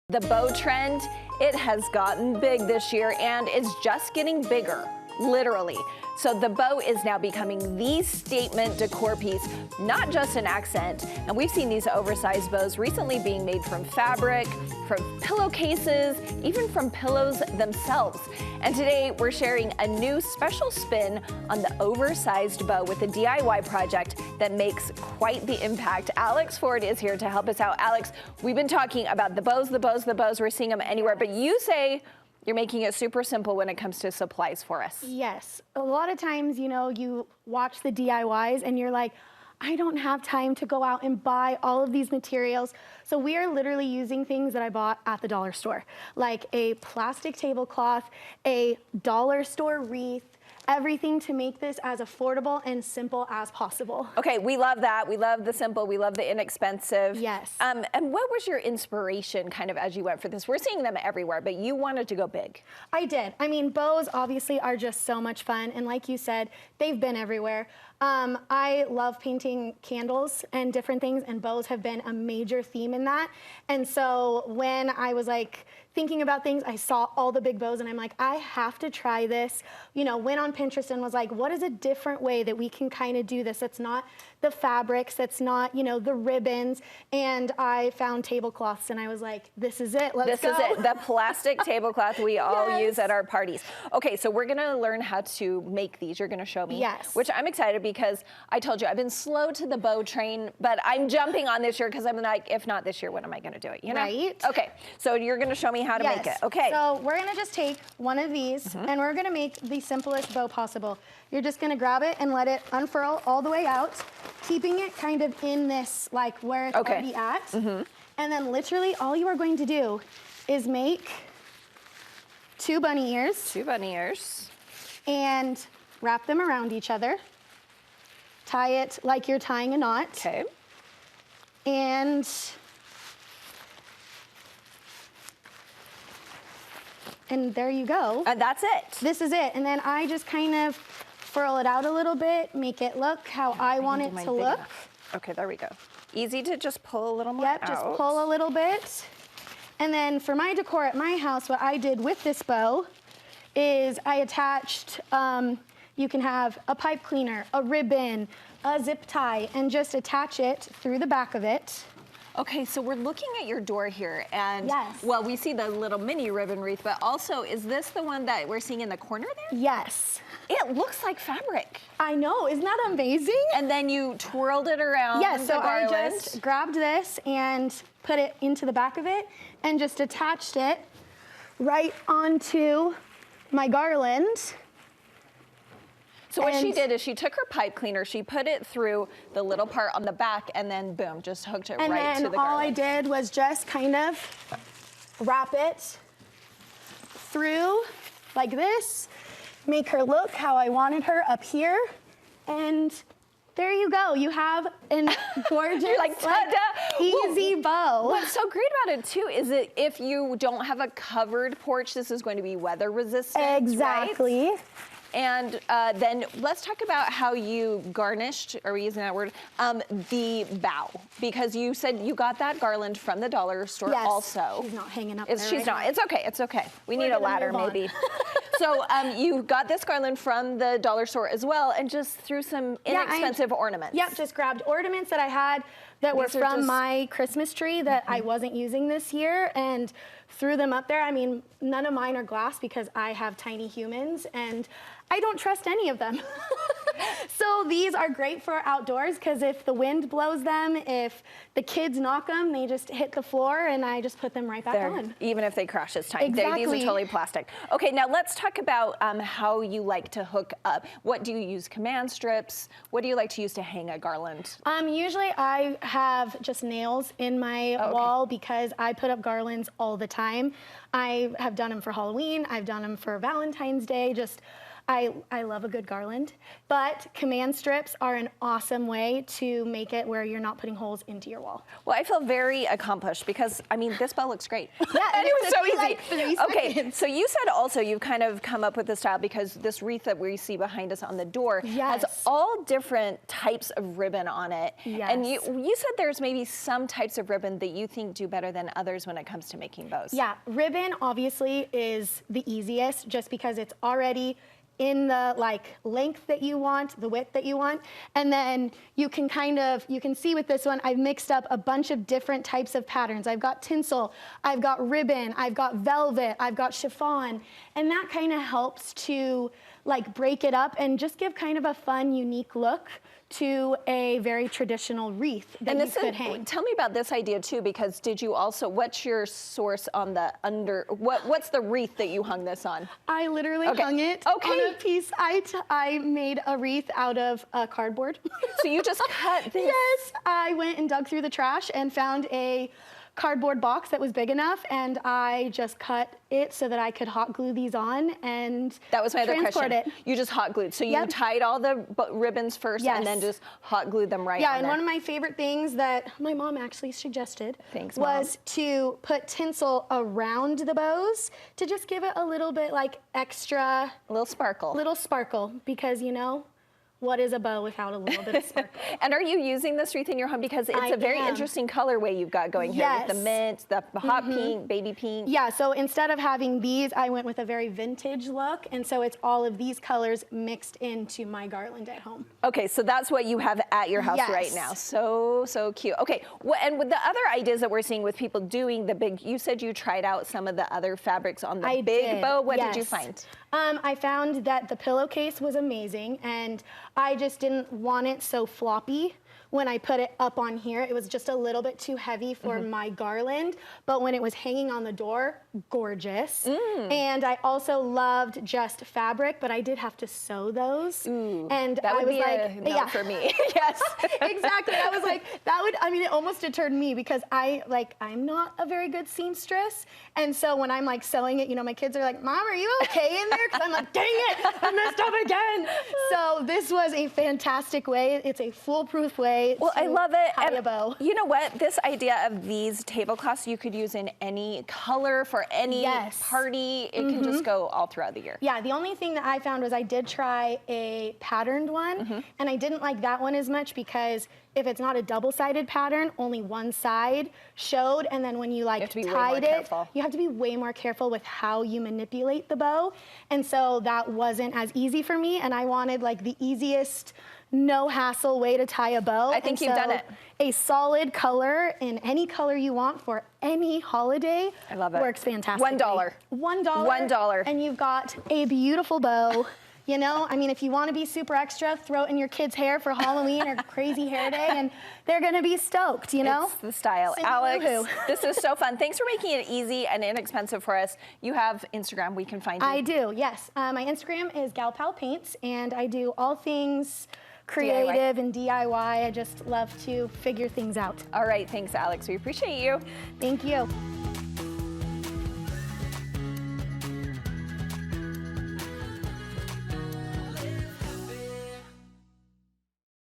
The bow trend, it has gotten big this year and it's just getting bigger, literally. So the bow is now becoming the statement decor piece, not just an accent. And we've seen these oversized bows recently being made from fabric, from pillowcases, even from pillows themselves. And today we're sharing a new special spin on the oversized bow with a DIY project that makes quite the impact. Alex Ford is here to help us out. Alex, we've been talking about the bows. We're seeing them anywhere, but you say you're making it super simple when it comes to supplies for us. Yes. A lot of times, you watch the DIYs and you're like, I don't have time to go out and buy all of these materials. So we are literally using things that I bought at the dollar store, like a plastic tablecloth, a dollar store wreath, everything to make this as affordable and simple as possible. Okay, we love that. We love the simple, we love the inexpensive. Yes. And what was your inspiration kind of as you went for this? We're seeing them everywhere, but you wanted to go big. I did. I mean, bows obviously are just so much fun. And like you said, they've been everywhere. I love painting candles and different things, and bows have been a major theme in that. And so when I was like thinking about things, I saw all the big bows and I'm like, I have to try this. Went on Pinterest and was like, what is a different way that we can kind of do this? It's not the fabrics, it's not, the ribbons. And I found tablecloths and I was like, this is it, let's go. This is it, the plastic tablecloth we all Yes. use at our parties. Okay, so we're gonna learn how to make these. You're gonna show me. Yes. Which I'm excited because I told you, I've been slow to the bow train, but I'm jumping on this year because I'm like, if not this year, when am I gonna do it, Right. Okay, so you're gonna show me how to make it, okay. So we're gonna just take one of these and we're gonna make the simplest bow possible. You're just gonna grab it and let it unfurl all the way out, keeping it kind of in this, like where it's already at. And then literally all you are going to do is make 2 bunny ears. 2 bunny ears. And wrap them around each other. Tie it like you're tying a knot. Okay. And there you go. That's it. This is it. And then I just kind of furl it out a little bit, make it look how I want it to look. Okay, there we go. Easy to just pull a little more Yep, out. just pull a little bit. And then for my decor at my house, what I did with this bow is I attached, you can have a pipe cleaner, a ribbon, a zip tie, and just attach it through the back of it. Okay, so we're looking at your door here, and Yes. well, we see the little mini ribbon wreath, but also, is this the one that we're seeing in the corner there? Yes. It looks like fabric. I know, isn't that amazing? And then you twirled it around Yes, so the garland. I just grabbed this and put it into the back of it and just attached it right onto my garland. So what she did is she took her pipe cleaner, she put it through the little part on the back, and then boom, just hooked it right to the garland. And then all I did was just kind of wrap it through like this, make her look how I wanted her up here, and there you go. You have a gorgeous, You're like, ta-da! easy bow. What's so great about it too is that if you don't have a covered porch, this is going to be weather resistant. Exactly. Right? And then let's talk about how you garnished, are we using that word, the bow. Because you said you got that garland from the dollar store also. She's not hanging up there She's not, now. it's okay, it's okay. We need a ladder maybe. So you got this garland from the dollar store as well and just threw some inexpensive ornaments. Yep, just grabbed ornaments that I had that were from my Christmas tree that I wasn't using this year and threw them up there. I mean, none of mine are glass because I have tiny humans and I don't trust any of them. So these are great for outdoors because if the wind blows them, if the kids knock them, they just hit the floor and I just put them right back on. Even if they crash, it's tiny. Exactly. These are totally plastic. Okay, now let's talk about how you like to hook up. What do you use, command strips? What do you like to use to hang a garland? Usually I have just nails in my wall because I put up garlands all the time. I have done them for Halloween. I've done them for Valentine's Day. Just I love a good garland, but command strips are an awesome way to make it where you're not putting holes into your wall. Well, I feel very accomplished because, I mean, this bow looks great. Yeah, and it was so easy. Like 3 okay, seconds. so you said also you've kind of come up with the style because this wreath that we see behind us on the door has all different types of ribbon on it. Yes. And you said there's maybe some types of ribbon that you think do better than others when it comes to making bows. Yeah, ribbon obviously is the easiest just because it's already in the like length that you want, the width that you want. And then you can see with this one, I've mixed up a bunch of different types of patterns. I've got tinsel, I've got ribbon, I've got velvet, I've got chiffon. And that kind of helps to like break it up and just give kind of a fun, unique look to a very traditional wreath that you could hang. Tell me about this idea too, because did you also, what's your source on the what's the wreath that you hung this on? I literally hung it on a piece. I made a wreath out of cardboard. So you just cut this? Yes, I went and dug through the trash and found a cardboard box that was big enough, and I just cut it so that I could hot glue these on and that was my other question. It. You just hot glued. So you tied all the ribbons first and then just hot glued them right on and there. one of my favorite things that my mom actually suggested was to put tinsel around the bows to just give it a little bit like extra. A little sparkle. Little sparkle, because you know, what is a bow without a little bit of sparkle? And are you using this wreath in your home? Because it's a very interesting colorway you've got going here with the mint, the hot pink, baby pink. Yeah, so instead of having these, I went with a very vintage look. And so it's all of these colors mixed into my garland at home. Okay, so that's what you have at your house right now. So cute. Okay, and with the other ideas that we're seeing with people doing the big, you said you tried out some of the other fabrics on the big bow. What did you find? I found that the pillowcase was amazing, and I just didn't want it so floppy. When I put it up on here, it was just a little bit too heavy for my garland, but when it was hanging on the door, gorgeous. And I also loved just fabric, but I did have to sew those. And that would be a no for me. Yes. Exactly. I was like, I mean, it almost deterred me because I'm not a very good seamstress. And so when I'm like sewing it, you know, my kids are like, Mom, are you okay in there? Because I'm like, dang it, I messed up again. So this was a fantastic way. It's a foolproof way. Well, I love it. Tie a bow. You know what? This idea of these tablecloths you could use in any color for any party. It can just go all throughout the year. Yeah, the only thing that I found was I did try a patterned one, and I didn't like that one as much because if it's not a double-sided pattern, only one side showed, and then when you like tied it, you have to be way more careful with how you manipulate the bow. And so that wasn't as easy for me, and I wanted like the easiest, no hassle way to tie a bow. I think you've done it. A solid color in any color you want for any holiday. I love it. Works fantastic. $1. $1. And you've got a beautiful bow. You know, I mean, if you want to be super extra, throw it in your kid's hair for Halloween or crazy hair day, and they're going to be stoked, you know? It's the style. Alex, this is so fun. Thanks for making it easy and inexpensive for us. You have Instagram. We can find you. I do, yes. My Instagram is galpalpaints, and I do all things creative and DIY. I just love to figure things out. All right. Thanks, Alex. We appreciate you. Thank you.